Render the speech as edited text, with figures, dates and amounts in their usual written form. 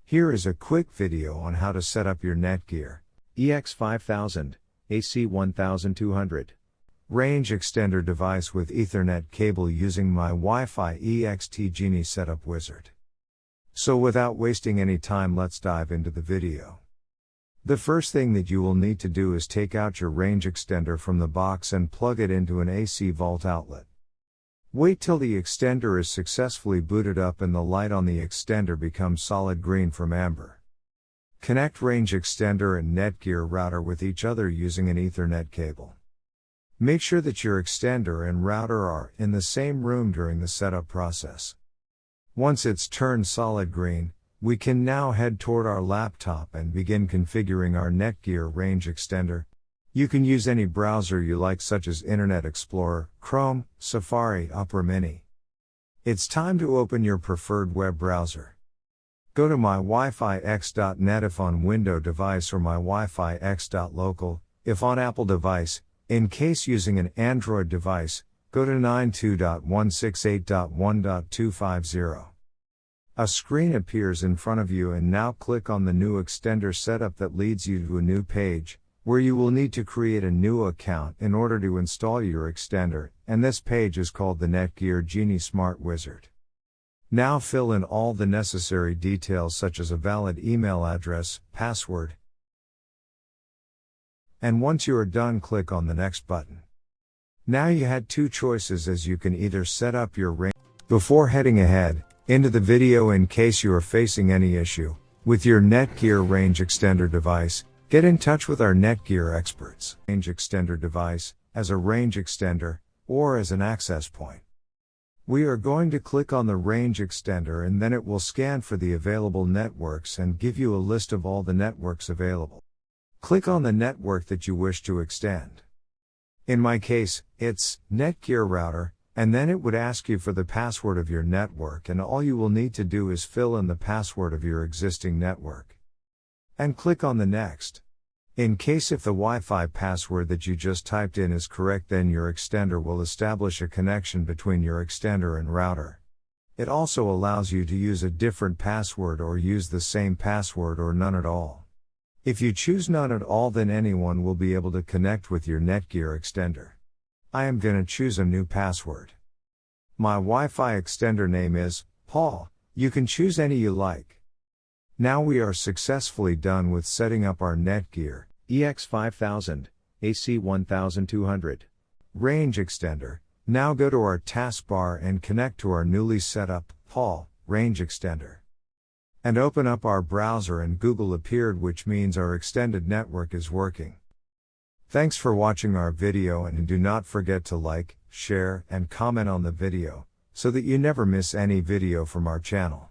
Here is a quick video on how to set up your Netgear EX5000 AC1200 range extender device with Ethernet cable using my Wi-Fi EXT Genie setup wizard. So without wasting any time, let's dive into the video. The first thing that you will need to do is take out your range extender from the box and plug it into an AC volt outlet. Wait till the extender is successfully booted up and the light on the extender becomes solid green from amber. Connect range extender and Netgear router with each other using an Ethernet cable. Make sure that your extender and router are in the same room during the setup process. Once it's turned solid green, we can now head toward our laptop and begin configuring our Netgear Range Extender. You can use any browser you like, such as Internet Explorer, Chrome, Safari, Opera Mini. It's time to open your preferred web browser. Go to mywifiX.net if on Windows device or mywifiX.local if on Apple device. In case using an Android device, go to 92.168.1.250. A screen appears in front of you, and now click on the new extender setup that leads you to a new page, where you will need to create a new account in order to install your extender, and this page is called the Netgear Genie Smart Wizard. Now fill in all the necessary details such as a valid email address, password, and once you are done, click on the next button. Now you had two choices, as you can either set up your range. Before heading ahead into the video, in case you are facing any issue with your Netgear Range Extender device, get in touch with our Netgear experts. Range extender device, as a range extender, or as an access point. We are going to click on the range extender, and then it will scan for the available networks and give you a list of all the networks available. Click on the network that you wish to extend. In my case, it's Netgear router, and then it would ask you for the password of your network, and all you will need to do is fill in the password of your existing network. And click on the next. In case if the Wi-Fi password that you just typed in is correct, then your extender will establish a connection between your extender and router. It also allows you to use a different password or use the same password or none at all. If you choose none at all, then anyone will be able to connect with your Netgear extender. I am gonna choose a new password. My Wi-Fi extender name is Paul. You can choose any you like. Now we are successfully done with setting up our Netgear EX5000 AC1200 range extender. Now go to our taskbar and connect to our newly set up Paul range extender. And open up our browser, and Google appeared, which means our extended network is working. Thanks for watching our video, and do not forget to like, share, and comment on the video, so that you never miss any video from our channel.